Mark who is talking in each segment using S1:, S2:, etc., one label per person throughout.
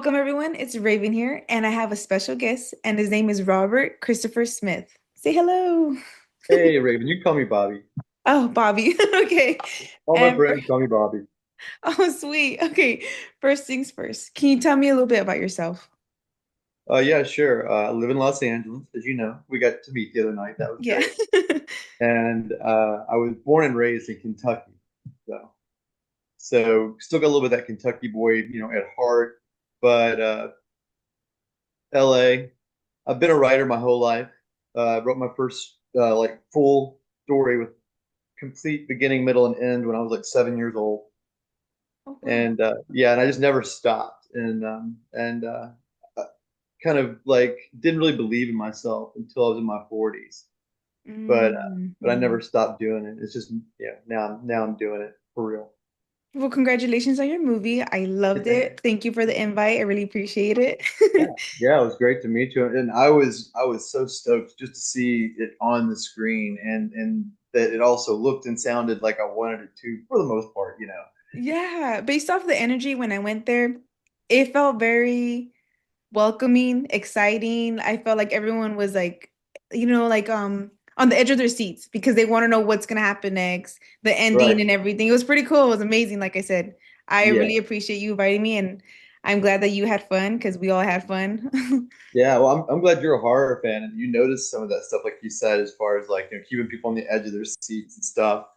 S1: Welcome, everyone. It's Raven here, and I have a special guest, and his name is Robert Christopher Smith. Say hello.
S2: Hey, Raven, you can call me Bobby.
S1: Oh, Bobby. Okay.
S2: All my
S1: And
S2: friends call me Bobby.
S1: oh, sweet. Okay. First things first. Can you tell me a little bit about yourself?
S2: Yeah, sure. I live in Los Angeles, as you know. We got to meet the other night. That was
S1: Yeah.
S2: great. And I was born and raised in Kentucky. So still got a little bit of that Kentucky boy, at heart. But LA, I've been a writer my whole life. I wrote my first like full story with complete beginning, middle, and end when I was like 7 years old.
S1: Oh, wow.
S2: And yeah, and I just never stopped. And kind of like didn't really believe in myself until I was in my 40s. But I
S1: Mhm.
S2: never stopped doing it. It's just now I'm doing it for real.
S1: Well, congratulations on your movie. I loved it. Thank you for the invite. I really appreciate it.
S2: Yeah, yeah, it was great to meet you, and I was so stoked just to see it on the screen, and that it also looked and sounded like I wanted it to for the most part, you know.
S1: Yeah, based off the energy when I went there, it felt very welcoming, exciting. I felt like everyone was like, on the edge of their seats because they want to know what's gonna happen next, the ending
S2: Right.
S1: and everything. It was pretty cool. It was amazing. Like I said, I
S2: Yeah.
S1: really appreciate you inviting me, and I'm glad that you had fun because we all had fun.
S2: Yeah, well, I'm glad you're a horror fan and you noticed some of that stuff, like you said, as far as like keeping people on the edge of their seats and stuff.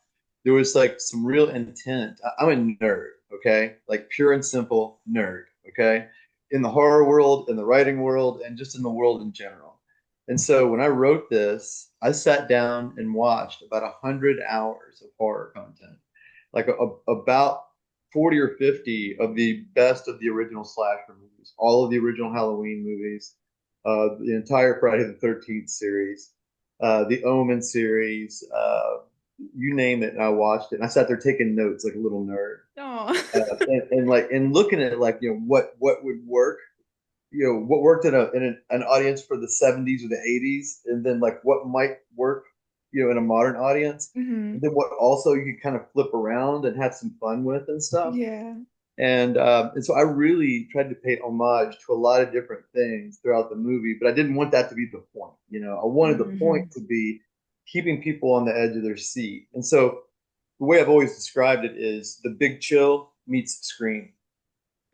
S2: There was like some real intent. I'm a nerd, okay, like pure and simple nerd, okay, in the horror world, in the writing world, and just in the world in general. And so when I wrote this, I sat down and watched about 100 hours of horror content, like about 40 or 50 of the best of the original slasher movies, all of the original Halloween movies, the entire Friday the 13th series, the Omen series, you name it. And I watched it and I sat there taking notes like a little nerd.
S1: Oh.
S2: And like and looking at like what would work, what worked in an audience for the 70s or the 80s, and then like what might work in a modern audience,
S1: Hmm.
S2: and then what also you could kind of flip around and have some fun with and stuff.
S1: Yeah.
S2: And so I really tried to pay homage to a lot of different things throughout the movie, but I didn't want that to be the point. I wanted the point
S1: Hmm.
S2: to be keeping people on the edge of their seat. And so the way I've always described it is The Big Chill meets Scream.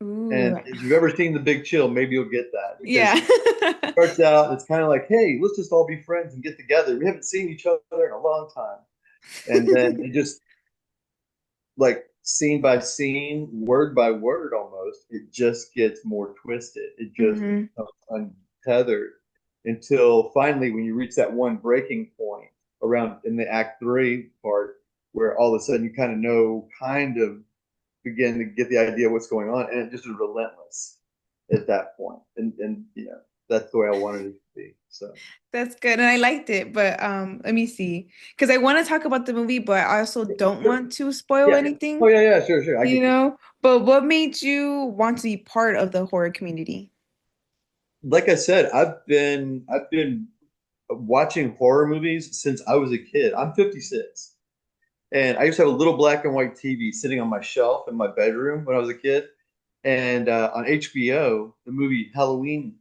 S1: Ooh.
S2: And if you've ever seen The Big Chill, maybe you'll get that because
S1: Yeah.
S2: it starts out, it's kind of like, hey, let's just all be friends and get together. We haven't seen each other in a long time. And then it just like scene by scene, word by word almost, it just gets more twisted. It just
S1: Hmm.
S2: becomes untethered until finally, when you reach that one breaking point around in the act three part, where all of a sudden you kind of begin to get the idea of what's going on, and it just is relentless at that point. And that's the way I wanted it to be. So
S1: That's good. And I liked it. But let me see. Because I want to talk about the movie, but I also don't
S2: sure.
S1: want to spoil
S2: Yeah. Oh
S1: anything,
S2: yeah, sure, sure. I
S1: you
S2: get you.
S1: know? But what made you want to be part of the horror community?
S2: Like I said, I've been watching horror movies since I was a kid. I'm 56. And I used to have a little black and white TV sitting on my shelf in my bedroom when I was a kid. And on HBO, the movie Halloween,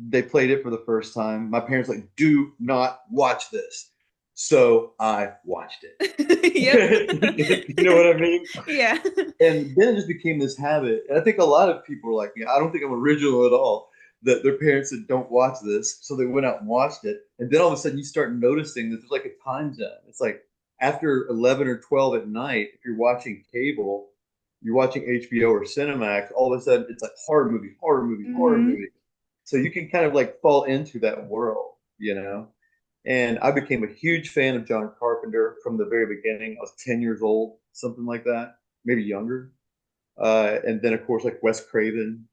S2: they played it for the first time. My parents like, do not watch this. So I watched it.
S1: Yep.
S2: You know what I mean?
S1: Yeah.
S2: And then it just became this habit. And I think a lot of people are like, yeah, I don't think I'm original at all. That their parents said, don't watch this. So they went out and watched it. And then all of a sudden you start noticing that there's like a time zone. It's like after 11 or 12 at night, if you're watching cable, you're watching HBO or Cinemax, all of a sudden it's like horror movie, horror movie, horror
S1: Hmm.
S2: movie. So you can kind of like fall into that world. And I became a huge fan of John Carpenter from the very beginning. I was 10 years old, something like that, maybe younger. And then, of course, like Wes Craven.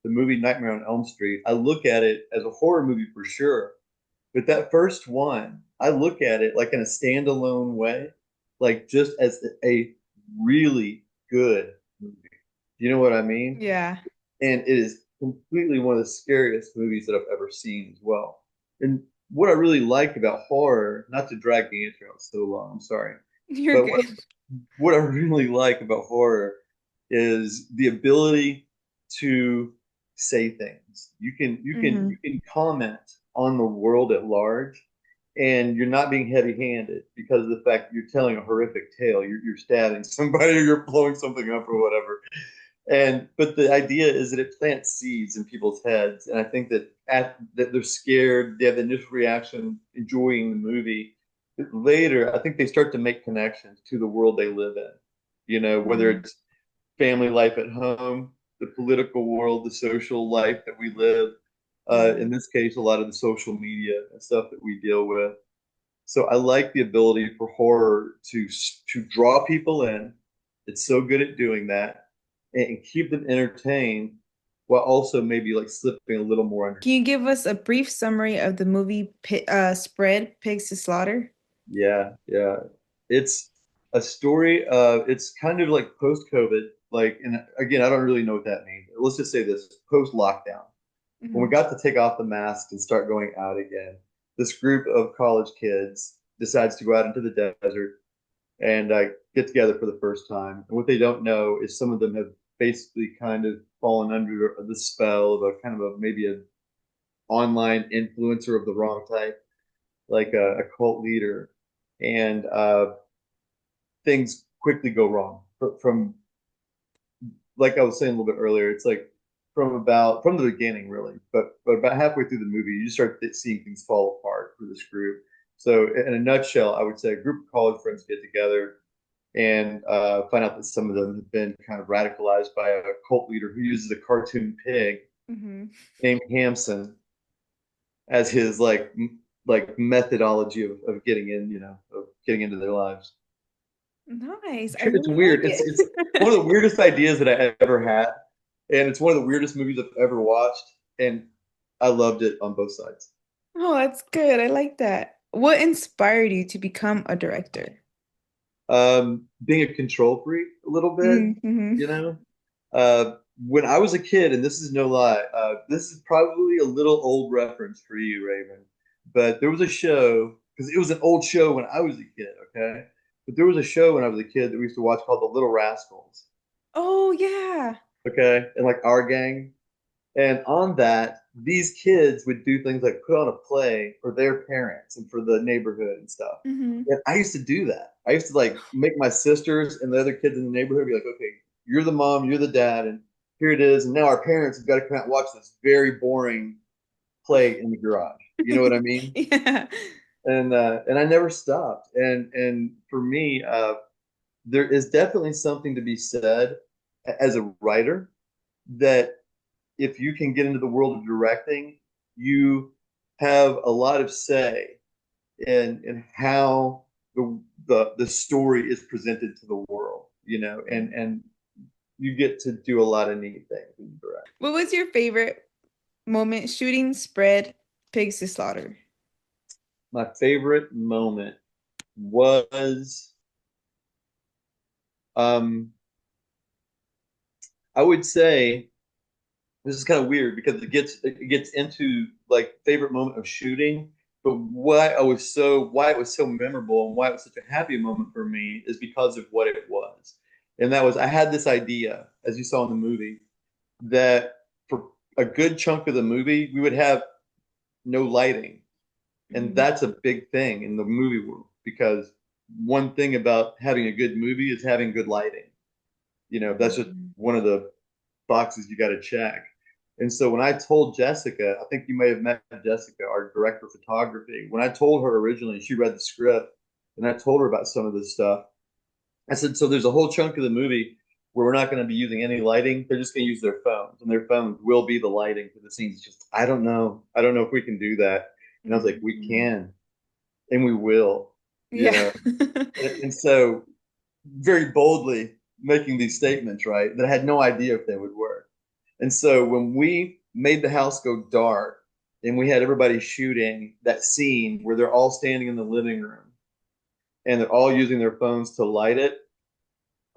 S2: The movie Nightmare on Elm Street, I look at it as a horror movie for sure. But that first one, I look at it like in a standalone way, like just as a really good movie. You know what I mean?
S1: Yeah.
S2: And it is completely one of the scariest movies that I've ever seen as well. And what I really like about horror, not to drag the answer out so long, I'm sorry,
S1: You're
S2: but
S1: good.
S2: what I really like about horror is the ability. to say things.
S1: Mm-hmm.
S2: You can comment on the world at large, and you're not being heavy-handed because of the fact that you're telling a horrific tale. You're stabbing somebody or you're blowing something up or whatever. And but the idea is that it plants seeds in people's heads, and I think that they're scared, they have the initial reaction, enjoying the movie. But later, I think they start to make connections to the world they live in. You know, whether
S1: Mm-hmm.
S2: it's family life at home, the political world, the social life that we live.
S1: Yeah.
S2: In this case, a lot of the social media and stuff that we deal with. So I like the ability for horror to draw people in. It's so good at doing that and keep them entertained while also maybe like slipping a little more under.
S1: Can you give us a brief summary of the movie Spread Pigs to Slaughter?
S2: Yeah, yeah. It's a story of it's kind of like post-COVID, like and again, I don't really know what that means. Let's just say this post-lockdown. When we
S1: Mm-hmm.
S2: got to take off the masks and start going out again, this group of college kids decides to go out into the desert and get together for the first time. And what they don't know is some of them have basically kind of fallen under the spell of a kind of a maybe an online influencer of the wrong type, like a cult leader, and things quickly go wrong from like I was saying a little bit earlier. It's like from the beginning really, but about halfway through the movie, you just start seeing things fall apart for this group. So in a nutshell, I would say a group of college friends get together and find out that some of them have been kind of radicalized by a cult leader who uses a cartoon pig
S1: Mm-hmm.
S2: named Hamson as his like methodology of getting in, of getting into their lives.
S1: Nice. I
S2: It's
S1: really like
S2: weird. It's one of
S1: it.
S2: the weirdest ideas that I ever had, and it's one of the weirdest movies I've ever watched, and I loved it on both sides.
S1: Oh, that's good. I like that. What inspired you to become a director?
S2: Being a control freak a little bit,
S1: Mm-hmm.
S2: you know. When I was a kid, and this is no lie, this is probably a little old reference for you, Raven, but there was a show because it was an old show when I was a kid, okay? But there was a show when I was a kid that we used to watch called The Little Rascals,
S1: Oh, yeah.
S2: okay? And like Our Gang. And on that, these kids would do things like put on a play for their parents and for the neighborhood and stuff.
S1: Mm-hmm.
S2: And I used to do that. I used to like make my sisters and the other kids in the neighborhood be like, okay, you're the mom, you're the dad, and here it is. And now our parents have got to come out and watch this very boring play in the garage. You know what I mean?
S1: Yeah.
S2: And I never stopped. And for me, there is definitely something to be said as a writer that if you can get into the world of directing, you have a lot of say in how the story is presented to the world, and you get to do a lot of neat things when you direct.
S1: What was your favorite moment shooting Spread Pigs to Slaughter?
S2: My favorite moment was um I would say this is kind of weird because it gets into like favorite moment of shooting, but why it was so memorable and why it was such a happy moment for me is because of what it was. And that was I had this idea, as you saw in the movie, that for a good chunk of the movie we would have no lighting. And
S1: Mhm.
S2: that's a big thing in the movie world because one thing about having a good movie is having good lighting. That's just
S1: Mhm.
S2: one of the boxes you got to check. And so when I told Jessica, I think you may have met Jessica, our director of photography. When I told her originally, she read the script and I told her about some of this stuff. I said, so there's a whole chunk of the movie where we're not going to be using any lighting. They're just going to use their phones, and their phones will be the lighting for the scenes. It's just, I don't know. I don't know if we can do that. And I was like, we
S1: Mhm.
S2: can, and we will, you
S1: Yeah.
S2: know. And so very boldly making these statements, right, that I had no idea if they would work. And so when we made the house go dark and we had everybody shooting that scene where they're all standing in the living room and they're all using their phones to light it,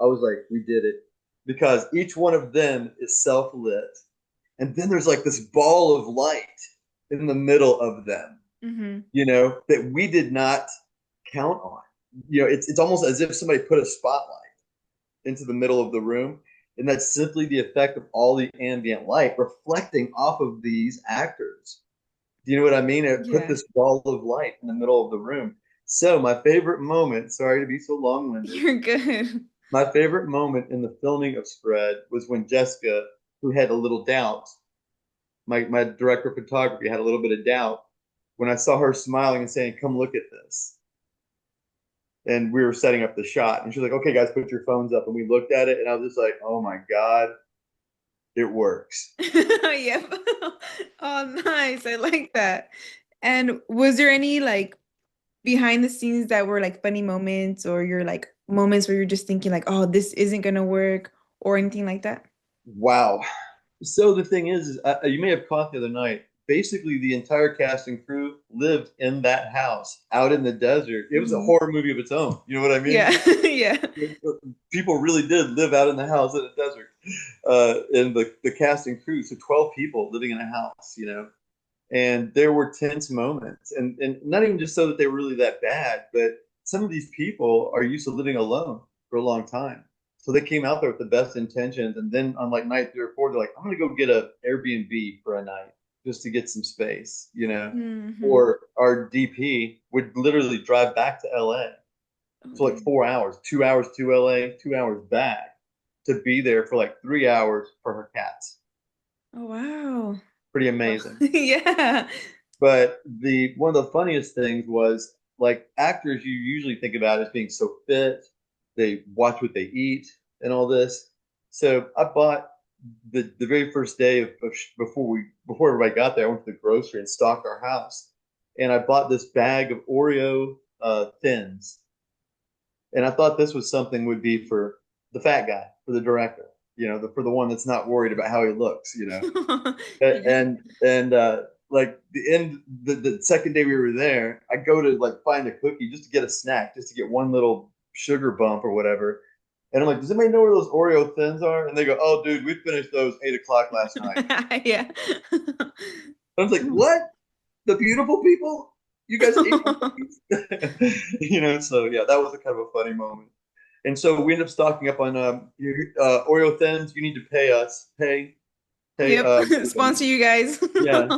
S2: I was like, we did it. Because each one of them is self lit. And then there's like this ball of light in the middle of them,
S1: Hmm.
S2: that we did not count on. It's almost as if somebody put a spotlight into the middle of the room. And that's simply the effect of all the ambient light reflecting off of these actors. Do you know what I mean? It put
S1: Yeah.
S2: this ball of light in the middle of the room. So my favorite moment, sorry to be so long-winded,
S1: You're good.
S2: my favorite moment in the filming of Spread was when Jessica, who had a little doubt, my director of photography had a little bit of doubt when I saw her smiling and saying, "Come look at this." And we were setting up the shot, and she's like, "Okay, guys, put your phones up." And we looked at it, and I was just like, "Oh my god, it works."
S1: Yep. Oh, nice. I like that. And was there any like behind the scenes that were like funny moments or your like moments where you're just thinking like, oh, this isn't gonna work or anything like that?
S2: Wow. So the thing is you may have caught the other night. Basically, the entire cast and crew lived in that house out in the desert. It was a
S1: Mhm.
S2: horror movie of its own. You know what I
S1: Yeah.
S2: mean?
S1: Yeah.
S2: People really did live out in the house in the desert. And the cast and crew, so 12 people living in a house, and there were tense moments. And not even just so that they were really that bad, but some of these people are used to living alone for a long time. So they came out there with the best intentions. And then on like night 3 or 4, they're like, I'm going to go get a Airbnb for a night just to get some space.
S1: Hmm.
S2: Or our DP would literally drive back to LA.
S1: Oh,
S2: So like
S1: damn.
S2: 4 hours, 2 hours to LA, 2 hours back to be there for like 3 hours for her cats.
S1: Oh, wow.
S2: Pretty
S1: Wow.
S2: amazing.
S1: Yeah.
S2: But the one of the funniest things was like actors you usually think about as being so fit, they watch what they eat and all this. So I bought the very first day before everybody got there, I went to the grocery and stocked our house, and I bought this bag of Oreo thins, and I thought this was something would be for the fat guy, for the director, for the one that's not worried about how he looks.
S1: Yeah.
S2: And like the second day we were there, I go to like find a cookie just to get a snack, just to get one little sugar bump or whatever. And I'm like, does anybody know where those Oreo thins are? And they go, oh, dude, we finished those 8 o'clock last night.
S1: Yeah.
S2: I was like,
S1: Oh.
S2: what? The beautiful people? You guys ate my cookies? So yeah, that was a kind of a funny moment. And so we ended up stocking up on Oreo thins. You need to pay us. Pay
S1: Yep.
S2: Raven.
S1: Sponsor you guys.
S2: Yeah,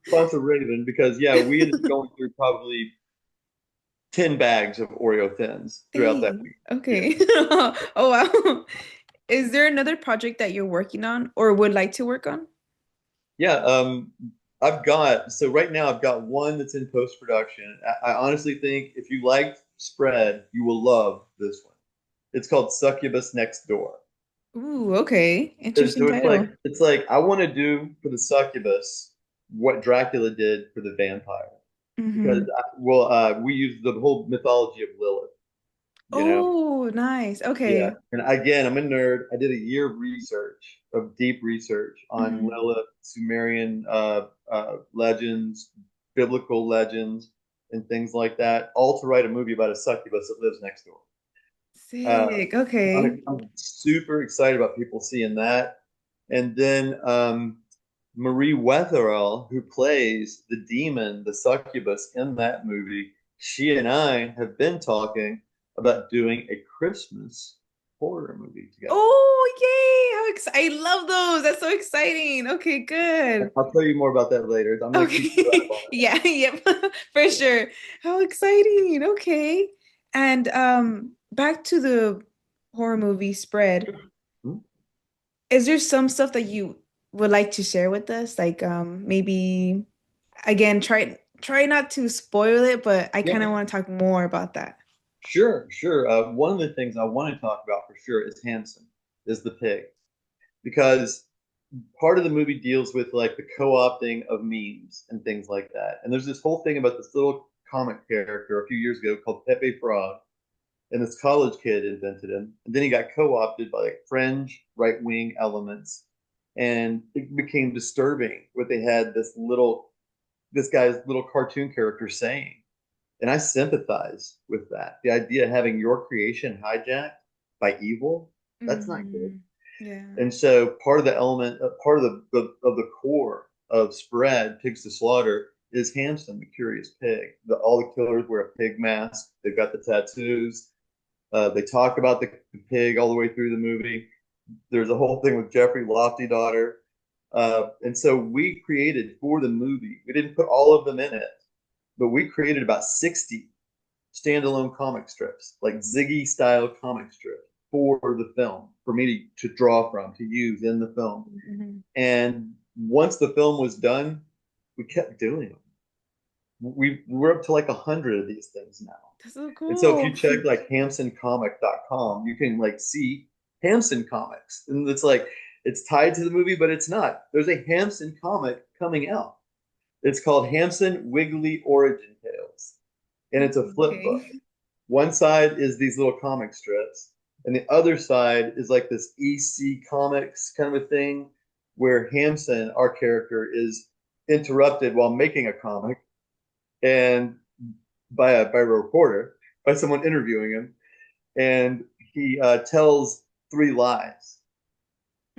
S2: sponsor Raven because yeah, we ended up going through probably 10 bags of Oreo thins throughout that
S1: Dang.
S2: week. Yeah.
S1: Okay. Oh, wow. Is there another project that you're working on or would like to work on?
S2: Yeah, so right now I've got one that's in post production. I honestly think if you liked Spread, you will love this one. It's called Succubus Next Door.
S1: Ooh, okay. Interesting
S2: So
S1: title.
S2: it's like I want to do for the succubus what Dracula did for the vampire because
S1: Hmm.
S2: we use the whole mythology of Lilith. You know,
S1: Oh, nice.
S2: yeah.
S1: Okay.
S2: And again, I'm a nerd. I did a year of research, of deep research on
S1: Hmm.
S2: Lilith, Sumerian legends, biblical legends, and things like that, all to write a movie about a succubus that lives next door. Uh,
S1: Sick. Okay.
S2: I'm super excited about people seeing that. And then Marie Wetherell, who plays the demon, the succubus in that movie, she and I have been talking about doing a Christmas horror movie together.
S1: Oh, yay. I love those. That's so exciting. Okay, good.
S2: I'll tell you more about that later. I'm going to keep you up
S1: Okay.
S2: on
S1: Yeah, yep. For sure. How exciting. Okay. And back to the horror movie Spread.
S2: it.
S1: Is there some stuff that you would like to share with us? Like maybe again, try not to spoil it, but I kind
S2: Yeah,
S1: of want to talk more about that.
S2: sure, sure. One of the things I want to talk about for sure is Hanson, is the pig, because part of the movie deals with like the co-opting of memes and things like that. And there's this whole thing about this little comic character a few years ago called Pepe Frog, and this college kid invented him. And then he got co-opted by like fringe right-wing elements, and it became disturbing what they had this guy's little cartoon character saying. And I sympathize with that. The idea of having your creation hijacked by evil, that's not good.
S1: Hmm. Yeah.
S2: And so part of the element, part of the core of Spread Pigs to Slaughter is Hamson, the curious pig. All the killers wear a pig mask. They've got the tattoos. They talk about the pig all the way through the movie. There's a whole thing with Jeffrey Lofty daughter. And so we created for the movie, we didn't put all of them in it, but we created about 60 standalone comic strips, like Ziggy style comic strips for the film, for me to draw from, to use in the film.
S1: Mhm.
S2: And once the film was done, we kept doing them. We're up to like 100 of these things now.
S1: That's so
S2: And so if you
S1: cool.
S2: check like hamsoncomic.com, you can like see Hamson comics. And it's like it's tied to the movie, but it's not. There's a Hamson comic coming out. It's called Hamson Wiggly Origin Tales. And it's a flip book.
S1: Okay.
S2: One side is these little comic strips, and the other side is like this EC comics kind of a thing where Hamson, our character, is interrupted while making a comic and by a reporter, by someone interviewing him, and he tells three lies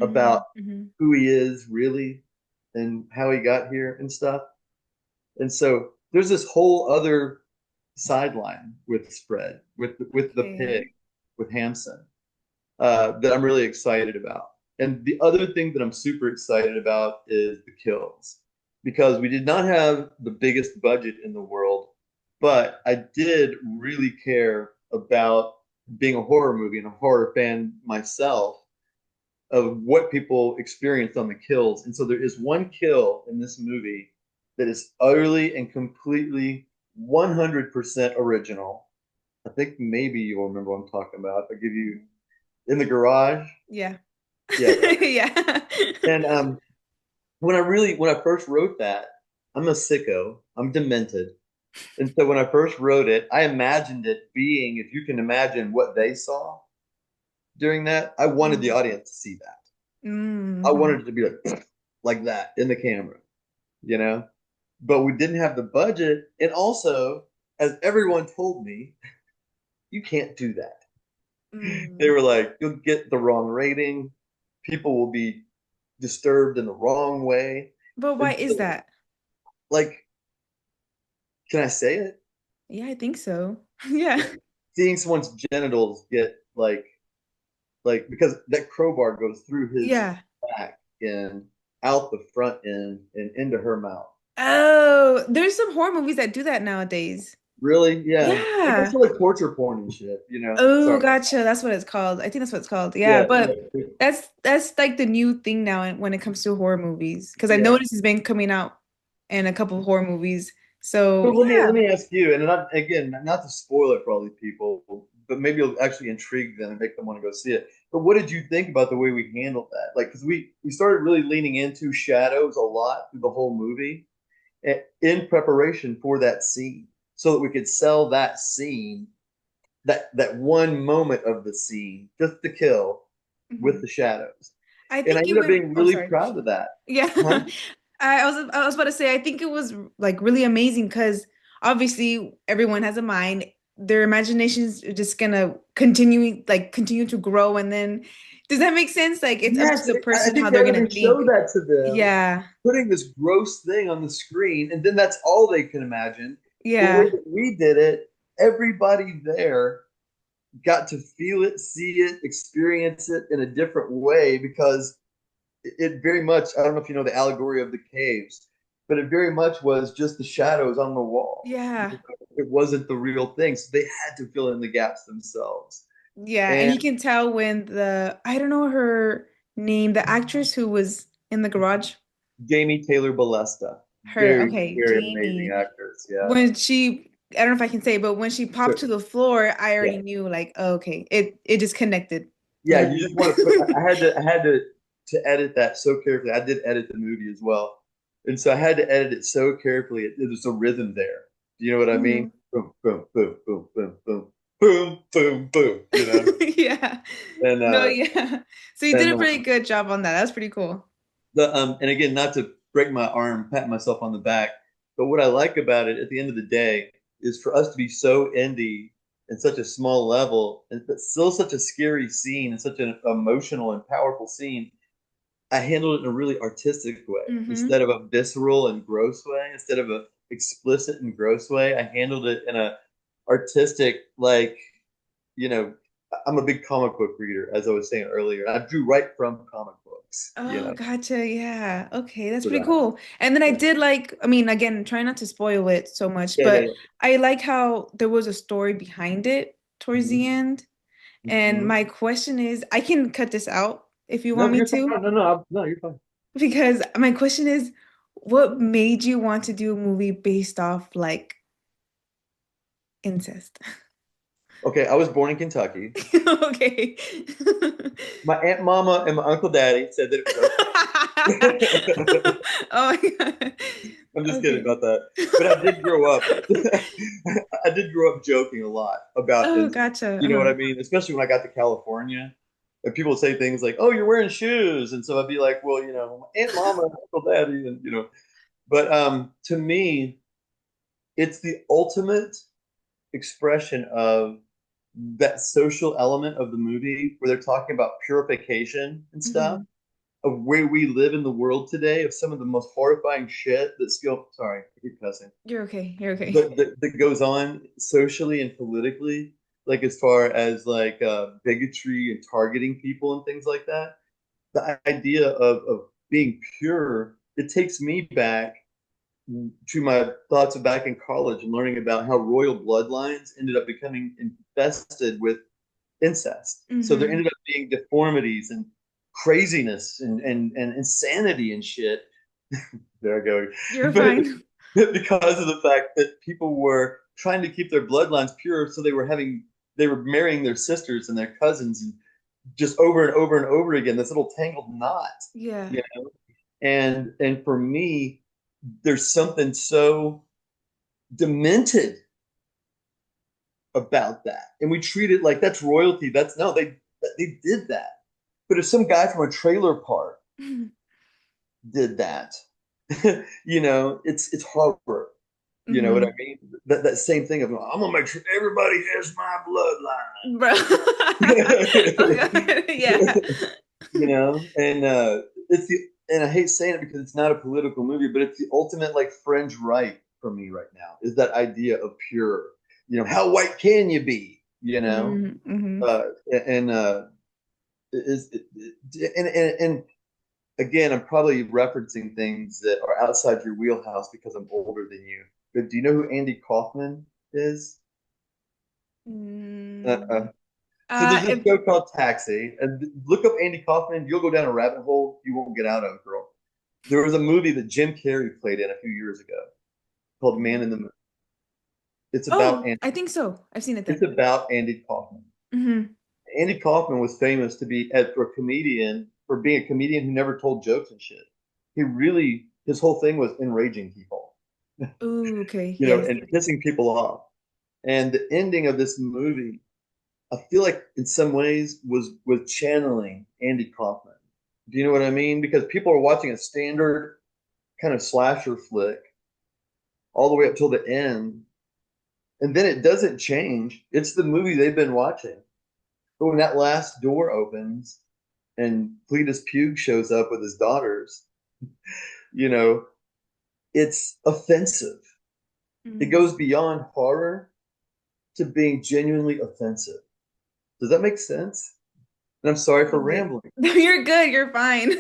S2: about
S1: Hmm. Hmm.
S2: who he is really and how he got here and stuff. And so there's this whole other sideline with spread with the pig
S1: Okay.
S2: with Hamson that I'm really excited about. And the other thing that I'm super excited about is the kills because we did not have the biggest budget in the world, but I did really care about being a horror movie and a horror fan myself of what people experienced on the kills. And so there is one kill in this movie that is utterly and completely 100% original. I think maybe you'll remember what I'm talking about. I'll give you in the garage.
S1: Yeah.
S2: Yeah.
S1: Yeah.
S2: And when I first wrote that, I'm a sicko. I'm demented. And so when I first wrote it, I imagined it being, if you can imagine what they saw during that, I wanted the
S1: Mhm.
S2: audience to see that. I
S1: Mhm.
S2: wanted it to be like that in the camera, you know? But we didn't have the budget. And also, as everyone told me, you can't do that. They
S1: Mm.
S2: were like, you'll get the wrong rating. People will be disturbed in the wrong way.
S1: But why
S2: And
S1: is
S2: so,
S1: that?
S2: like, can I say it?
S1: Yeah, I think so. Yeah.
S2: Like, seeing someone's genitals get because that crowbar goes through his
S1: Yeah.
S2: back and out the front end and into her mouth.
S1: Oh, there's some horror movies that do that nowadays.
S2: Really? Yeah. I guess
S1: Yeah.
S2: I like torture porn and shit.
S1: Oh,
S2: Sorry.
S1: gotcha. That's what it's called. I think that's what it's called. Yeah,
S2: Yeah,
S1: but
S2: yeah,
S1: that's like the new thing now when it comes to horror movies. Because I
S2: yeah.
S1: noticed it's been coming out in a couple of horror movies. So
S2: So let
S1: yeah.
S2: me ask you, and not, again, not to spoil it for all these people, but maybe it'll actually intrigue them and make them want to go see it. But what did you think about the way we handled that? Like, because we started really leaning into shadows a lot through the whole movie in preparation for that scene, so that we could sell that scene, that one moment of the scene, just to kill with
S1: Mhm.
S2: the shadows.
S1: I
S2: And I
S1: think it
S2: ended up
S1: went,
S2: being
S1: oh
S2: really
S1: sorry.
S2: proud of that.
S1: Yeah.
S2: Huh?
S1: I was about to say I think it was like really amazing because obviously everyone has a mind. Their imaginations are just gonna continue to grow and then does that make sense? Like it's up to
S2: Yes,
S1: the
S2: I
S1: person how
S2: think
S1: they're
S2: having
S1: gonna
S2: to show
S1: think.
S2: that to them,
S1: Yeah.
S2: putting this gross thing on the screen, and then that's all they can imagine. The way
S1: Yeah.
S2: that we did it, everybody there got to feel it, see it, experience it in a different way because it very much, I don't know if you know the allegory of the caves, but it very much was just the shadows on the wall.
S1: Yeah.
S2: It wasn't the real thing. So they had to fill in the gaps themselves.
S1: Yeah. And
S2: And
S1: you can tell when I don't know her name, the actress who was in the garage.
S2: Jamie Taylor Ballesta,
S1: Her,
S2: very,
S1: okay,
S2: very amazing
S1: Jamie.
S2: actress. Yeah.
S1: When I don't know if I can say, but when she
S2: So,
S1: popped to the floor, I
S2: yeah.
S1: already knew like, oh, okay, it just connected.
S2: Yeah, you
S1: Boom.
S2: just want to put. I had to edit that so carefully. I did edit the movie as well, and so I had to edit it so carefully. There's a rhythm there. Do you know what I mean?
S1: Mhm.
S2: Boom, boom, boom, boom, boom, boom, boom, boom, boom.
S1: Yeah.
S2: And
S1: No, yeah. So you did
S2: and
S1: a pretty good job on that. That's pretty cool.
S2: the and again, not to break my arm, pat myself on the back, but what I like about it at the end of the day is for us to be so indie in such a small level, and but still such a scary scene and such an emotional and powerful scene. I handled it in a really artistic way
S1: Hmm.
S2: instead of a visceral and gross way, instead of a explicit and gross way. I handled it in a artistic, like, you know, I'm a big comic book reader, as I was saying earlier. I drew right from comic books, you
S1: Oh,
S2: know.
S1: gotcha. Yeah. Okay, that's
S2: So
S1: pretty
S2: that,
S1: cool. And then I
S2: yeah,
S1: did like, I mean, again, try not to spoil it so much,
S2: yeah, yeah.
S1: but
S2: Yeah.
S1: I like how there was a story behind it towards the
S2: Mm-hmm.
S1: end. And
S2: Mm-hmm.
S1: my question is, I can cut this out if you
S2: No,
S1: want me
S2: you're fine.
S1: to,
S2: No, no, no, you're fine.
S1: because my question is, what made you want to do a movie based off like incest?
S2: Okay, I was born in Kentucky.
S1: Okay.
S2: My aunt, mama, and my uncle, daddy said that it was okay.
S1: Oh my God.
S2: I'm just kidding
S1: Okay.
S2: about that. But I did grow up. I did grow up joking a lot about
S1: Oh,
S2: incest.
S1: gotcha.
S2: You know what I mean? Especially when I got to California, and people would say things like, "Oh, you're wearing shoes," and so I'd be like, "Well, Aunt, Mama, and Uncle, Daddy," and But to me, it's the ultimate expression of that social element of the movie where they're talking about purification and stuff
S1: Hmm.
S2: of where we live in the world today, of some of the most horrifying shit that's still, sorry, I keep cussing,
S1: You're okay. You're okay.
S2: that goes on socially and politically, like as far as like bigotry and targeting people and things like that. The idea of being pure, it takes me back to my thoughts of back in college and learning about how royal bloodlines ended up becoming infested with incest. So there
S1: Hmm.
S2: ended up being deformities and craziness and insanity and shit. There I go.
S1: You're
S2: But
S1: fine.
S2: because of the fact that people were trying to keep their bloodlines pure, so they were marrying their sisters and their cousins and just over and over and over again, this little tangled knot,
S1: Yeah.
S2: you know. And for me, there's something so demented about that, and we treat it like that's royalty. That's no, they did that. But if some guy from a trailer park did that, it's horror. You know what I
S1: Hmm.
S2: mean? That same thing of I'm gonna make sure everybody has my
S1: Bro. Oh
S2: bloodline.
S1: God. Yeah.
S2: And it's the and I hate saying it because it's not a political movie, but it's the ultimate like fringe right for me right now is that idea of pure. How white can you be?
S1: Hmm.
S2: Uh, and is and again, I'm probably referencing things that are outside your wheelhouse because I'm older than you. But do you know who Andy Kaufman is?
S1: Mm.
S2: Uh-uh. So there's this
S1: If,
S2: show called Taxi, and look up Andy Kaufman. You'll go down a rabbit hole you won't get out of, girl. There was a movie that Jim Carrey played in a few years ago called Man in the Moon. It's about
S1: oh, I think so. I've seen it
S2: it's
S1: then.
S2: about Andy Kaufman.
S1: Hmm.
S2: Andy Kaufman was famous to be for a comedian for being a comedian who never told jokes and shit. His whole thing was enraging people,
S1: Ooh, okay. Yes.
S2: and pissing people off. And the ending of this movie, I feel like in some ways was channeling Andy Kaufman. Do you know what I mean? Because people are watching a standard kind of slasher flick all the way up till the end, and then it doesn't change. It's the movie they've been watching. But when that last door opens and Cletus Pugh shows up with his daughters, you know, it's offensive. It
S1: Mm.
S2: goes beyond horror to being genuinely offensive. Does that make sense? And I'm sorry for
S1: Wait.
S2: rambling.
S1: No, you're good. You're fine.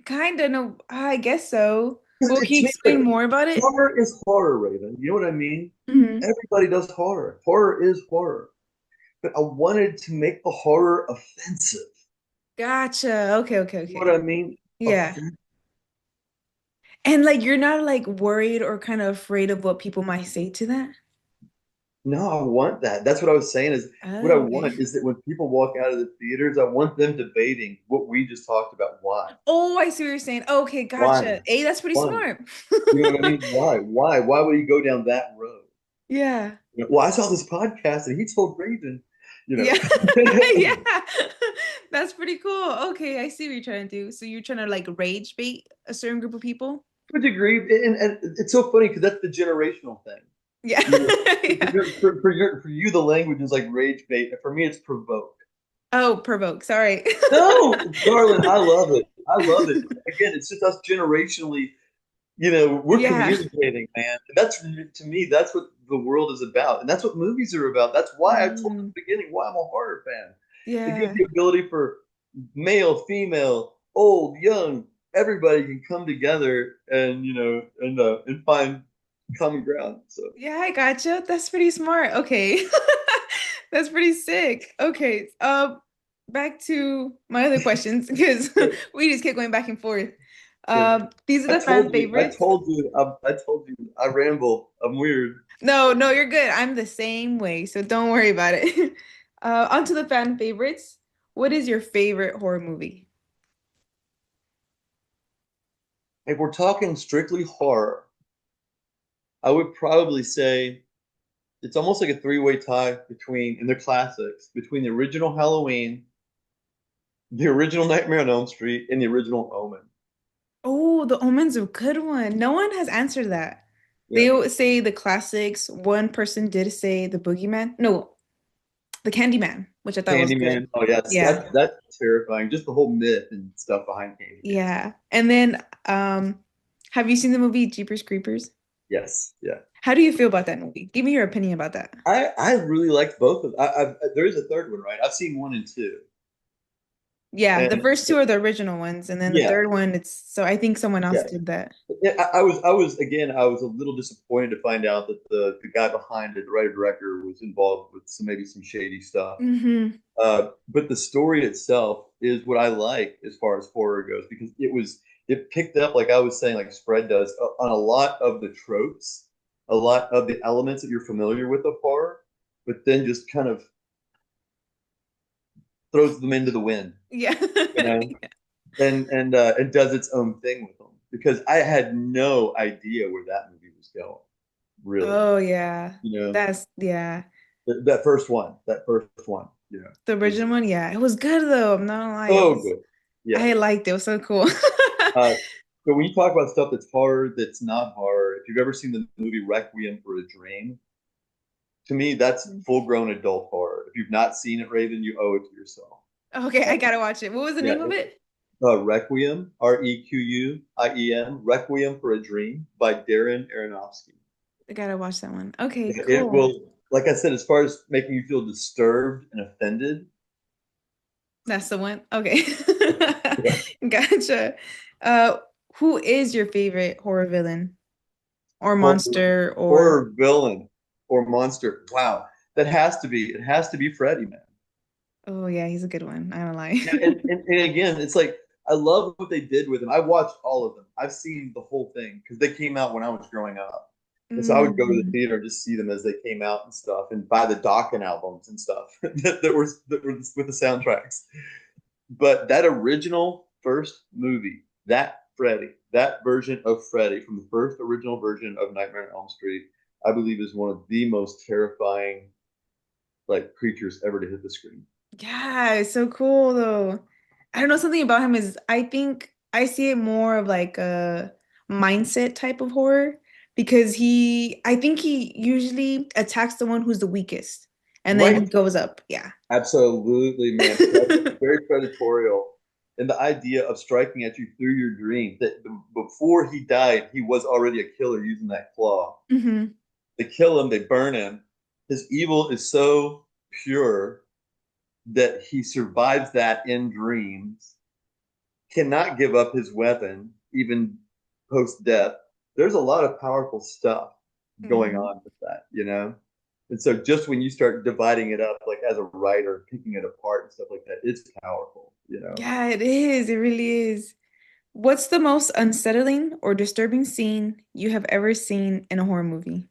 S1: Kind of. No, I guess so. Well, can you
S2: To me,
S1: explain more about it?
S2: horror is horror, Raven. You know what I mean?
S1: Hmm.
S2: Everybody does horror. Horror is horror. But I wanted to make the horror offensive.
S1: Gotcha. Okay, okay,
S2: You know what I
S1: okay.
S2: mean?
S1: Yeah.
S2: Offensive.
S1: And like you're not like worried or kind of afraid of what people might say to that?
S2: No, I want that. That's what I was saying is what I
S1: Oh, okay.
S2: want is that when people walk out of the theaters, I want them debating what we just talked about. Why?
S1: Oh, I see what you're saying. Okay,
S2: Why?
S1: gotcha. Hey, that's pretty
S2: Why?
S1: smart.
S2: You know what I mean? Why? Why? Why would he go down that road?
S1: Yeah.
S2: Well, I saw this podcast and he told Raven, you know.
S1: Yeah. Yeah. That's pretty cool. Okay, I see what you're trying to do. So you're trying to like rage bait a certain group of people?
S2: To a degree, and it's so funny because that's the generational thing.
S1: Yeah.
S2: You know,
S1: Yeah.
S2: for you, the language is like rage bait. For me, it's provoke.
S1: Oh, provoke. Sorry.
S2: No, darling, I love it. I love it. Again, it's just us generationally. We're
S1: Yeah.
S2: communicating, man. And that's to me, that's what. the world is about, and that's what movies are about. That's why I told you
S1: Mm,
S2: at the beginning why I'm a horror fan. It gives
S1: yeah.
S2: the ability for male, female, old, young, everybody can come together and and find common ground. So
S1: Yeah, I gotcha. That's pretty smart. Okay. That's pretty sick. Okay. Back to my other questions because we just kept going back and forth. These are the fan
S2: I
S1: favorites.
S2: told you, I told you, I ramble. I'm weird.
S1: No, no, you're good. I'm the same way, so don't worry about it. On to the fan favorites. What is your favorite horror movie?
S2: If we're talking strictly horror, I would probably say it's almost like a three-way tie between, and they're classics, between the original Halloween, the original Nightmare on Elm Street, and the original Omen.
S1: Oh, The Omen's a good one. No one has answered that. They
S2: Yeah.
S1: always say the classics. One person did say the Boogeyman. No, the Candyman, which I thought was good.
S2: Candyman. Oh yes,
S1: Yeah.
S2: that's terrifying. Just the whole myth and stuff behind Candyman.
S1: Yeah. And then have you seen the movie Jeepers Creepers?
S2: Yes, yeah.
S1: How do you feel about that movie? Give me your opinion about that.
S2: I really liked both of. There is a third one, right? I've seen one and two,
S1: Yeah, the
S2: and
S1: first two are the original ones, and then the
S2: yeah,
S1: third one, it's so I think someone else
S2: yeah.
S1: did that.
S2: Yeah, I was again, I was a little disappointed to find out that the guy behind it, the writer director, was involved with maybe some shady stuff.
S1: Hmm.
S2: But the story itself is what I like as far as horror goes because it picked up, like I was saying, like Spread does, on a lot of the tropes, a lot of the elements that you're familiar with of horror, but then just kind of throws them into the wind,
S1: Yeah.
S2: you know, and does its own thing with them because I had no idea where that movie was going, really.
S1: Oh yeah.
S2: You know,
S1: That's yeah.
S2: that first one,
S1: The
S2: was
S1: original one, yeah. It was good though. I'm not gonna lie. It
S2: so
S1: was
S2: good. Yeah.
S1: I liked it. It was so cool.
S2: Uh, so when you talk about stuff that's horror, that's not horror, if you've ever seen the movie Requiem for a Dream, to me that's full-grown adult horror. If you've not seen it, Raven, you owe it to yourself.
S1: Okay,
S2: Uh,
S1: I gotta watch it. What was the
S2: yeah,
S1: name of it?
S2: Requiem, Requiem, Requiem for a Dream by Darren Aronofsky.
S1: I gotta watch that one. Okay,
S2: It
S1: cool.
S2: will, like I said, as far as making you feel disturbed and offended.
S1: That's the one. Okay.
S2: Yeah.
S1: Gotcha. Uh, who is your favorite horror villain or
S2: horror,
S1: monster or
S2: horror villain or monster. Wow, it has to be Freddy, man.
S1: oh yeah, he's a good one. I don't lie.
S2: Yeah, and again, it's like I love what they did with him. I watched all of them. I've seen the whole thing because they came out when I was growing up, and so I would go to the
S1: Mm,
S2: theater just see them as they came out and stuff, and buy the Dokken albums and stuff that were with the soundtracks. But that original first movie, that Freddy, that version of Freddy from the first original version of Nightmare on Elm Street, I believe is one of the most terrifying like creatures ever to hit the screen.
S1: yeah, it's so cool though. I don't know, something about him is I think I see it more of like a mindset type of horror because I think he usually attacks the one who's the weakest and then he
S2: Right.
S1: goes up. Yeah.
S2: Absolutely, man. Very predatorial. And the idea of striking at you through your dream, that before he died, he was already a killer using that claw.
S1: Hmm.
S2: They kill him, they burn him. His evil is so pure that he survives that in dreams, cannot give up his weapon even post death. There's a lot of powerful stuff going
S1: Hmm.
S2: on with that. And so just when you start dividing it up, like as a writer, picking it apart and stuff like that, it's powerful.
S1: Yeah, it is. It really is. What's the most unsettling or disturbing scene you have ever seen in a horror movie?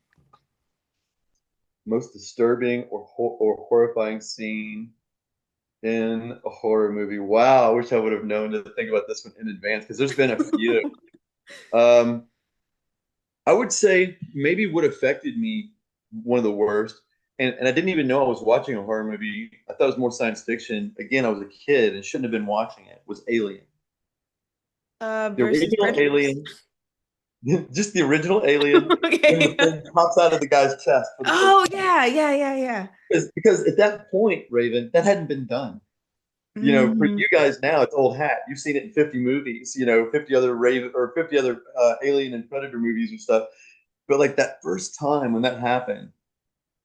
S2: Most disturbing or horrifying scene in a horror movie. Wow, I wish I would have known to think about this one in advance because there's been a few. Um, I would say maybe what affected me one of the worst, and I didn't even know I was watching a horror movie. I thought it was more science fiction. Again, I was a kid and shouldn't have been watching it. Was Alien, the
S1: Versus
S2: original
S1: Predators.
S2: Alien, just the original Alien when the
S1: Okay.
S2: thing pops out of the guy's chest for the first
S1: Oh
S2: time.
S1: yeah, yeah, yeah, yeah.
S2: Because at that point, Raven, that hadn't been done. For
S1: Mm,
S2: you guys now, it's old hat. You've seen it in 50 movies, 50 other Raven or 50 other Alien and Predator movies and stuff. But like that first time when that happened,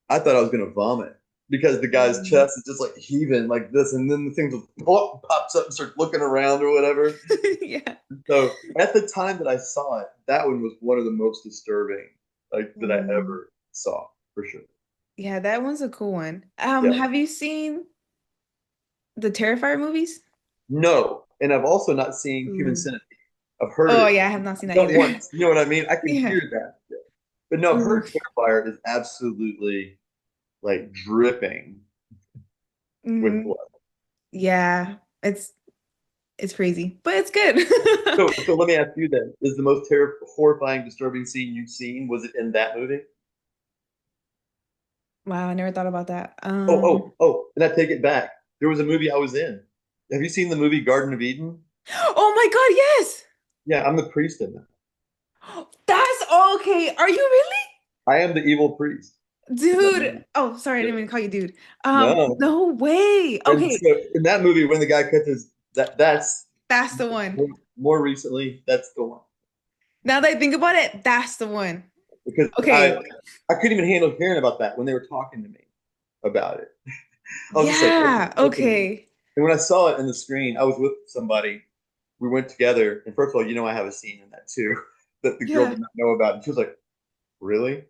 S2: I thought I was gonna vomit because the guy's
S1: Mm.
S2: chest is just like heaving like this, and then the thing just pops up and starts looking around or whatever.
S1: Yeah.
S2: So at the time that I saw it, that one was one of the most disturbing like that I
S1: Mm.
S2: ever saw for sure.
S1: Yeah, that one's a cool one.
S2: Yeah.
S1: Have you seen the Terrifier movies?
S2: No, and I've also not seen Human
S1: Ooh.
S2: Centipede. I've heard
S1: Oh
S2: it.
S1: yeah, I have not seen that
S2: Don't
S1: either.
S2: want, you know what I mean? I can
S1: Yeah.
S2: hear that, but no, I've
S1: Ooh.
S2: heard Terrifier is absolutely like dripping with
S1: Hmm.
S2: blood.
S1: Yeah, it's crazy, but it's good.
S2: So let me ask you then: is the most horrifying, disturbing scene you've seen was it in that movie?
S1: Wow, I never thought about that.
S2: And I take it back. There was a movie I was in. Have you seen the movie Garden of Eden?
S1: Oh my God, yes.
S2: Yeah, I'm the priest in that.
S1: That's okay. Are you really?
S2: I am the evil priest in that
S1: Dude.
S2: movie.
S1: Oh, sorry, I
S2: Yeah.
S1: didn't mean to call you dude.
S2: No,
S1: No way.
S2: and
S1: Okay,
S2: so in that movie, when the guy catches that's
S1: that's the one.
S2: more, more recently, that's the one
S1: Now that I think about it, that's the one.
S2: because
S1: Okay.
S2: I couldn't even handle hearing about that when they were talking to me about it. I was just like,
S1: Yeah,
S2: okay.
S1: okay.
S2: And when I saw it in the screen, I was with somebody. We went together, and first of all, you know, I have a scene in that too that the girl
S1: Yeah.
S2: did not know about, and she was like, "Really?"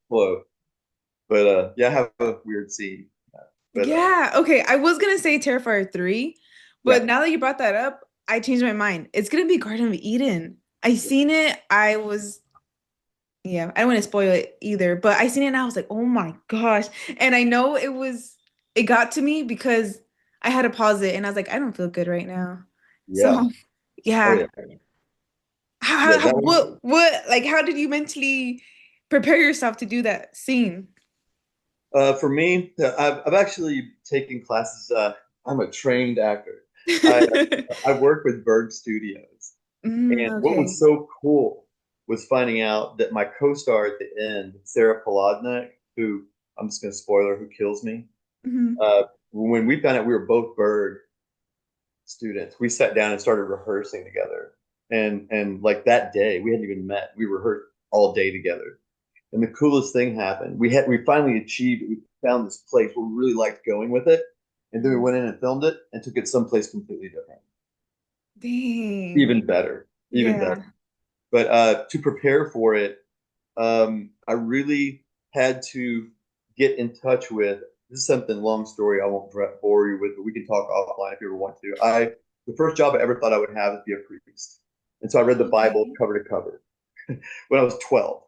S2: Hello, but yeah, I have a weird scene. But
S1: Yeah, okay. I was gonna say Terrifier 3, but
S2: yeah,
S1: now that you brought that up, I changed my mind. It's gonna be Garden of Eden. I seen it. Yeah, I don't want to spoil it either, but I seen it and I was like, oh my gosh. And I know it got to me because I had to pause it and I was like, I don't feel good right now.
S2: yeah,
S1: So,
S2: oh
S1: yeah.
S2: yeah, yeah. That one
S1: Like, how did you mentally prepare yourself to do that scene?
S2: for me, I've actually taken classes. I'm a trained actor. I I work with Bird Studios,
S1: Mm,
S2: and what was
S1: okay.
S2: so cool was finding out that my co-star at the end, Sarah Polodnik, who I'm just going to spoil her, who kills me.
S1: Hmm.
S2: When we found out we were both Bird students, we sat down and started rehearsing together. And like that day, we hadn't even met. We rehearsed all day together. And the coolest thing happened. We finally achieved it. We found this place where we really liked going with it. And then we went in and filmed it and took it someplace completely different.
S1: Dang.
S2: Even better. Even better.
S1: Yeah.
S2: But to prepare for it, I really had to get in touch with. This is something long story. I won't bore you with, but we can talk offline if you ever want to. The first job I ever thought I would have is be a priest, and so I read the Bible
S1: Okay.
S2: cover to cover when I was 12.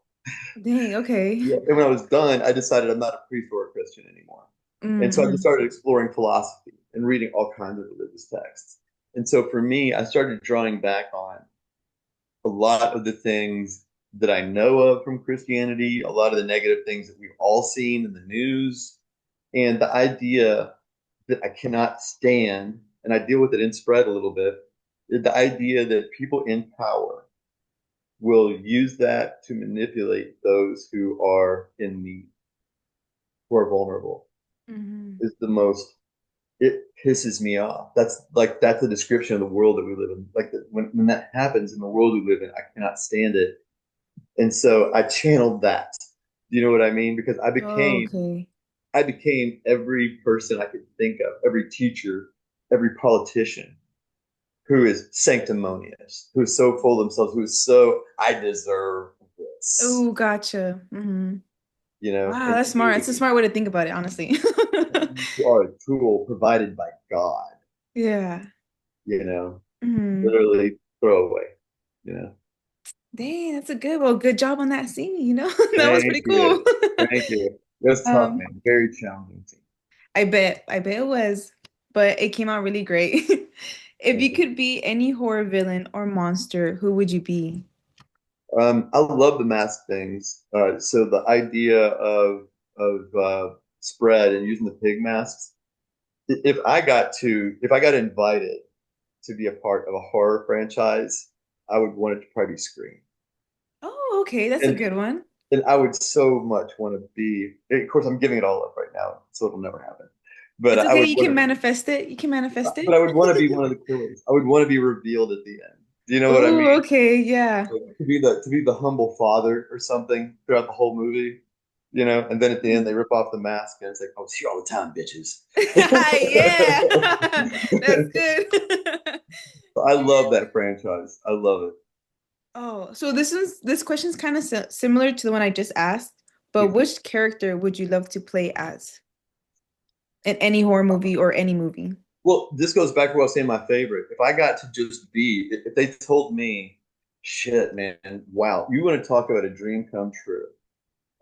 S1: Dang, okay.
S2: Yeah, and when I was done, I decided I'm not a priest or a Christian anymore, and so I just
S1: Hmm.
S2: started exploring philosophy and reading all kinds of religious texts. And so for me, I started drawing back on a lot of the things that I know of from Christianity, a lot of the negative things that we've all seen in the news, and the idea that I cannot stand, and I deal with it in spread a little bit, the idea that people in power will use that to manipulate those who are in need, who are vulnerable,
S1: Hmm.
S2: is the most, it pisses me off. That's a description of the world that we live in. Like when that happens in the world we live in, I cannot stand it. And so I channeled that. You know what I mean? Because
S1: Okay.
S2: I became every person I could think of, every teacher, every politician who is sanctimonious, who is so full of themselves, who is so I deserve this,
S1: Oh, gotcha. Hmm.
S2: you know,
S1: Wow,
S2: and
S1: that's smart. That's a smart way to think about it, honestly.
S2: you are a tool provided by God,
S1: Yeah.
S2: you know,
S1: Hmm.
S2: literally throw away, you know.
S1: Dang, that's a good job on that scene. That was
S2: Thank
S1: pretty cool.
S2: you. Thank you. It was tough,
S1: Um,
S2: man. Very challenging.
S1: I bet it was, but it came out really great. If
S2: Thank
S1: you
S2: you.
S1: could be any horror villain or monster, who would you be?
S2: I love the mask things. So the idea of spread and using the pig masks. If I got invited to be a part of a horror franchise, I would want it to probably be Scream.
S1: Oh, okay, that's a
S2: And
S1: good one.
S2: and I would so much want to be. Of course, I'm giving it all up right now, so it'll never happen. But
S1: It's
S2: I
S1: okay,
S2: would
S1: you
S2: want
S1: can
S2: to.
S1: manifest it. You can manifest
S2: But
S1: it.
S2: I would want to be one of the killers. I would want to be revealed at the end. Do you know what I
S1: Oh,
S2: mean?
S1: okay, yeah.
S2: Like, to be the humble father or something throughout the whole movie, and then at the end they rip off the mask and it's like, "I was here all the time, bitches."
S1: Yeah. That's good.
S2: I love
S1: Yeah.
S2: that franchise. I love it.
S1: Oh, so this question's kind of similar to the one I just asked, but
S2: Mhm.
S1: which character would you love to play as in any horror movie or any movie?
S2: Well, this goes back to what I was saying. My favorite. If I got to just be, if they told me, "Shit, man, wow, you want to talk about a dream come true?"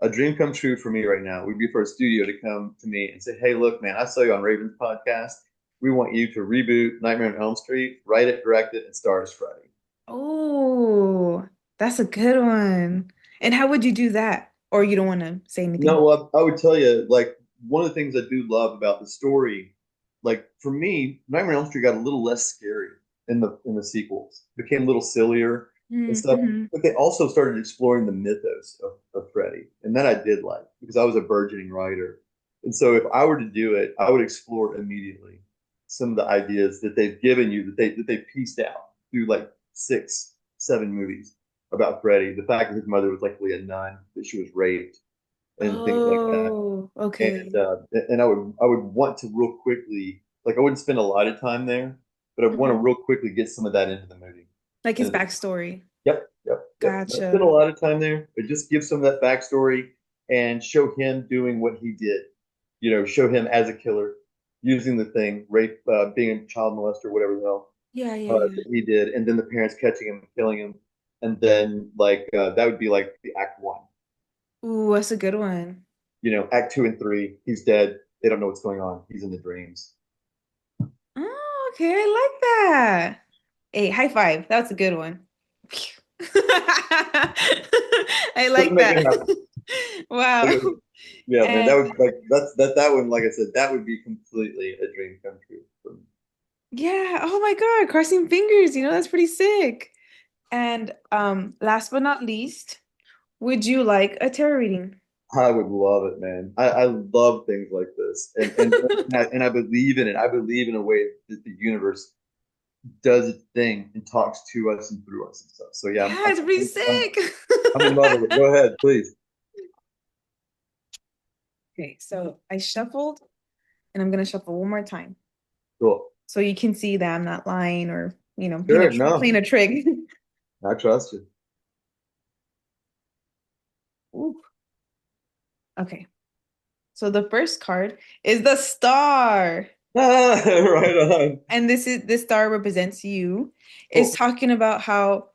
S2: A dream come true for me right now would be for a studio to come to me and say, "Hey, look, man, I saw you on Raven's podcast. We want you to reboot Nightmare on Elm Street, write it, direct it, and star as Freddy."
S1: Oh, that's a good one. And how would you do that? Or you don't want to say anything?
S2: No, I would tell you, like, one of the things I do love about the story, like for me, Nightmare on Elm Street got a little less scary in the sequels. It became a little sillier and stuff.
S1: Mm-hmm.
S2: But they also started exploring the mythos of Freddy. And that I did like because I was a burgeoning writer. And so if I were to do it, I would explore immediately some of the ideas that they've given you that they pieced out through like 6, 7 movies about Freddy. The fact that his mother was likely a nun, that she was raped and things like that.
S1: Oh,
S2: And
S1: okay.
S2: I would want to real quickly, like I wouldn't spend a lot of time there, but I want to
S1: Hmm.
S2: real quickly get some of that into the movie.
S1: Like his
S2: And
S1: backstory.
S2: yep, yep, yep. Not spend a
S1: Gotcha.
S2: lot of time there, but just give some of that backstory and show him doing what he did. Show him as a killer, using the thing, rape, being a child molester, whatever the hell
S1: Yeah, yeah, yeah.
S2: that he did, and then the parents catching him and killing him, and then like that would be like the act one.
S1: Ooh, that's a good one.
S2: Act 2 and 3, he's dead. They don't know what's going on. He's in the dreams.
S1: Oh, okay, I like that. Hey, high five. That's a good one. I
S2: Let's
S1: like
S2: make
S1: that.
S2: it happen.
S1: Wow.
S2: Okay. Yeah, man, that
S1: And
S2: would like that one. Like I said, that would be completely a dream come true for me.
S1: yeah, oh my God, crossing fingers, that's pretty sick. And last but not least, would you like a tarot reading?
S2: I would love it, man. I love things like this, and I believe in it. I believe in a way that the universe does its thing and talks to us and through us and stuff. So yeah,
S1: Yeah, it's pretty
S2: I'm,
S1: sick.
S2: I'm in love with it. Go ahead, please.
S1: Okay, so I shuffled and I'm gonna shuffle one more time
S2: Cool.
S1: so you can see that I'm not lying or, being
S2: Sure. No,
S1: playing a trick.
S2: I trust you.
S1: Ooh, okay, so the first card is the star.
S2: Ah, right on.
S1: And this star represents you. It's
S2: Cool.
S1: talking about how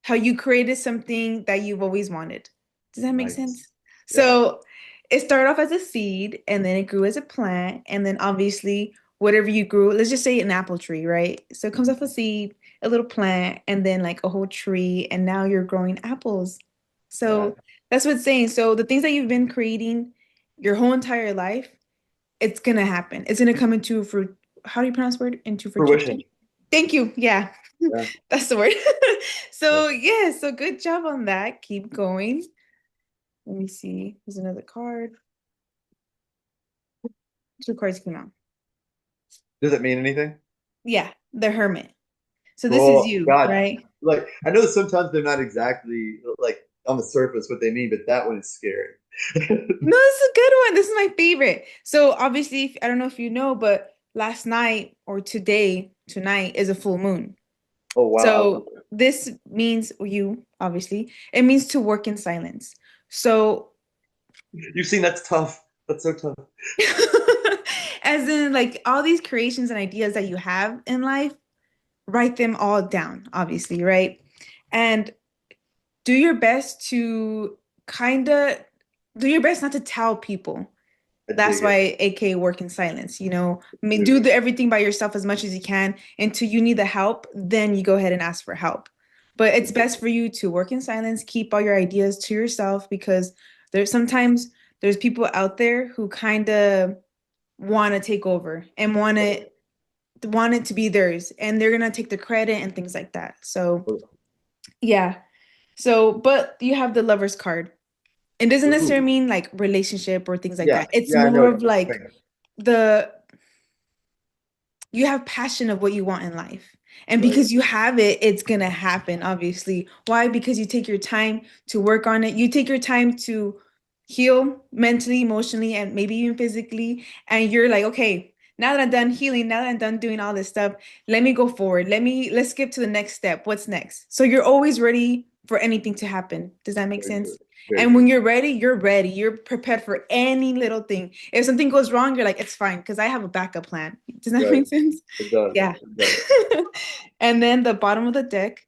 S1: you created something that you've always wanted. Does that make
S2: Nice.
S1: sense?
S2: Yeah.
S1: So it started off as a seed and then it grew as a plant. And then obviously, whatever you grew, let's just say an apple tree, right? So it comes off a seed, a little plant, and then like a whole tree. And now you're growing apples.
S2: Yeah.
S1: So that's what it's saying. So the things that you've been creating your whole entire life, it's gonna happen. It's gonna come into fruit. How do you pronounce the word? Into fruition.
S2: Fruition.
S1: Thank you. Yeah,
S2: Yeah.
S1: that's the word.
S2: Yeah.
S1: So yeah, so good job on that. Keep going. Let me see. There's another card. Two cards came out.
S2: Does it mean anything?
S1: Yeah, the Hermit. So this is
S2: Cool.
S1: you,
S2: God,
S1: right?
S2: like I know that sometimes they're not exactly like on the surface what they mean, but that one is scary.
S1: No, this is a good one. This is my favorite. So obviously, I don't know if you know, but last night or tonight is a full moon.
S2: Oh wow.
S1: So this means you, obviously, it means to work in silence. So
S2: You've seen that's tough. That's so tough.
S1: as in like all these creations and ideas that you have in life, write them all down, obviously, right? And do your best to kind of do your best not to tell people.
S2: I
S1: That's
S2: dig it.
S1: why AK work in silence, I mean,
S2: Dude.
S1: do everything by yourself as much as you can until you need the help, then you go ahead and ask for help. But it's best for you to work in silence, keep all your ideas to yourself because there's people out there who kind of want to take over and want it to be theirs and they're gonna take the credit and things like that. So yeah. So but you have the lover's card. It doesn't necessarily
S2: Ooh.
S1: mean like relationship or things like
S2: Yeah.
S1: that. It's
S2: Yeah, I know
S1: more
S2: what
S1: of
S2: you're
S1: like
S2: saying.
S1: the you have passion of what you want in life. And
S2: Right.
S1: because you have it, it's gonna happen, obviously. Why? Because you take your time to work on it. You take your time to heal mentally, emotionally, and maybe even physically. And you're like, okay, now that I'm done healing, now that I'm done doing all this stuff, let me go forward. Let's skip to the next step. What's next? So you're always ready for anything to happen. Does that make
S2: Very true.
S1: sense?
S2: Very
S1: And when
S2: true.
S1: you're ready, you're ready. You're prepared for any little thing. If something goes wrong, you're like, it's fine because I have a backup plan. Does that
S2: Right.
S1: make sense?
S2: It does.
S1: Yeah.
S2: It does.
S1: And then the bottom of the deck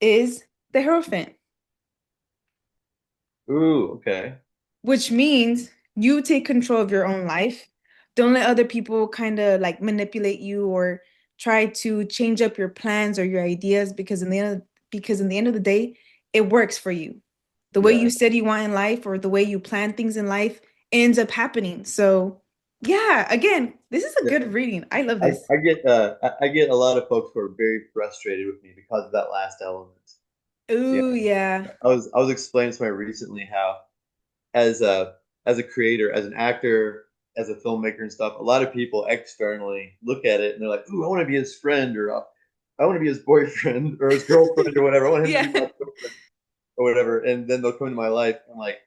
S1: is the Hierophant,
S2: Ooh, okay.
S1: which means you take control of your own life. Don't let other people kind of like manipulate you or try to change up your plans or your ideas because in the end of the day, it works for you. The way
S2: Yeah.
S1: you said you want in life or the way you plan things in life ends up happening. So, yeah, again, this is a
S2: Yeah.
S1: good reading. I love this.
S2: I get a lot of folks who are very frustrated with me because of that last element. Yeah.
S1: Ooh, yeah.
S2: I was explaining to somebody recently how as a creator, as an actor, as a filmmaker and stuff, a lot of people externally look at it and they're like, "Ooh, I want to be his friend," or "I want to be his boyfriend or his girlfriend or whatever. I want him to be my
S1: Yeah.
S2: boyfriend or whatever." And then they'll come into my life and like,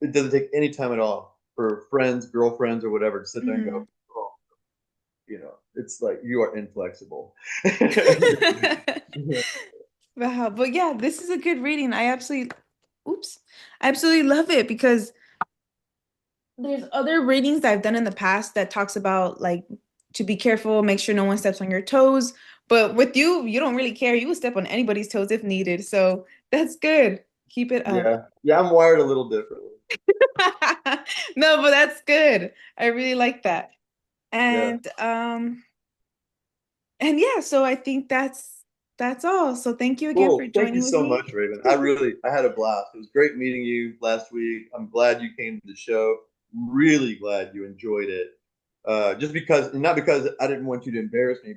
S2: it doesn't take any time at all for friends, girlfriends, or whatever to sit there and go,
S1: Mhm.
S2: "Oh, it's like you are inflexible."
S1: Wow. But yeah, this is a good reading. Oops, I absolutely love it because there's other readings that I've done in the past that talks about like to be careful, make sure no one steps on your toes. But with you, you don't really care. You will step on anybody's toes if needed. So that's good. Keep it up.
S2: Yeah, yeah, I'm wired a little differently.
S1: No, but that's good. I really like that.
S2: Yeah.
S1: And yeah, so I think that's all. So thank you again for
S2: Cool. Thank you
S1: joining with
S2: so
S1: me.
S2: much, Raven. I had a blast. It was great meeting you last week. I'm glad you came to the show. Really glad you enjoyed it. Just because, not because I didn't want you to embarrass me,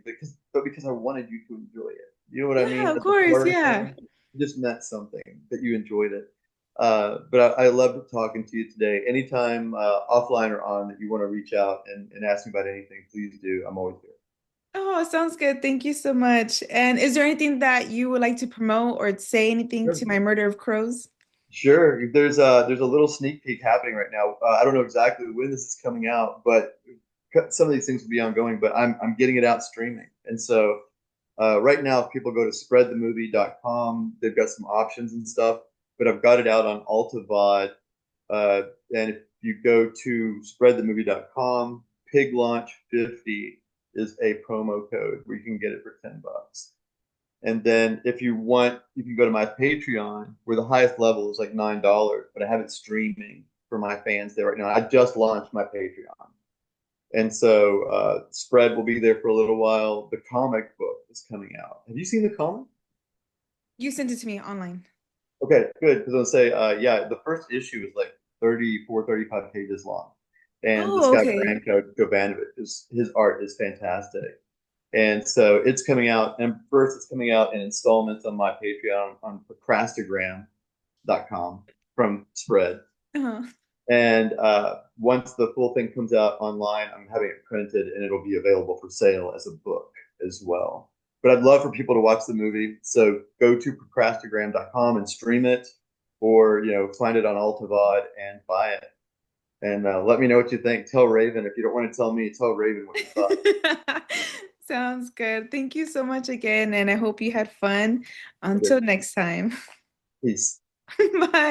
S2: but because I wanted you to enjoy it. You know what I
S1: Yeah,
S2: mean?
S1: of
S2: As a
S1: course. Yeah.
S2: partner, it just meant something that you enjoyed it. But I loved talking to you today. Anytime, offline or on, that you want to reach out and ask me about anything, please do. I'm always here.
S1: Oh, sounds good. Thank you so much. And is there anything that you would like to promote or say anything to
S2: Sure.
S1: my murder of crows?
S2: Sure. There's a little sneak peek happening right now. I don't know exactly when this is coming out, but some of these things will be ongoing. But I'm getting it out streaming, and so right now, if people go to spreadthemovie.com, they've got some options and stuff. But I've got it out on AltaVod, uh, and if you go to spreadthemovie.com, Pig Launch 50 is a promo code where you can get it for $10. And then if you want, you can go to my Patreon where the highest level is like $9, but I have it streaming for my fans there right now. I just launched my Patreon. And so Spread will be there for a little while. The comic book is coming out. Have you seen the comic?
S1: You sent it to me online.
S2: Okay, good. Because I'll say, yeah, the first issue is like 34, 35 pages long. And this
S1: Oh,
S2: guy,
S1: okay.
S2: Branko Jovanovic, his art is fantastic. And so it's coming out, and first it's coming out in installments on my Patreon on procrastagram.com from Spread.
S1: Uh-huh.
S2: And once the full thing comes out online, I'm having it printed and it'll be available for sale as a book as well. But I'd love for people to watch the movie. So go to procrastagram.com and stream it, or find it on AltaVod and buy it. And let me know what you think. Tell Raven if you don't want to tell me. Tell Raven what you thought.
S1: Sounds good. Thank you so much again, and I hope you had fun.
S2: I did.
S1: Until next time.
S2: Peace.
S1: Bye.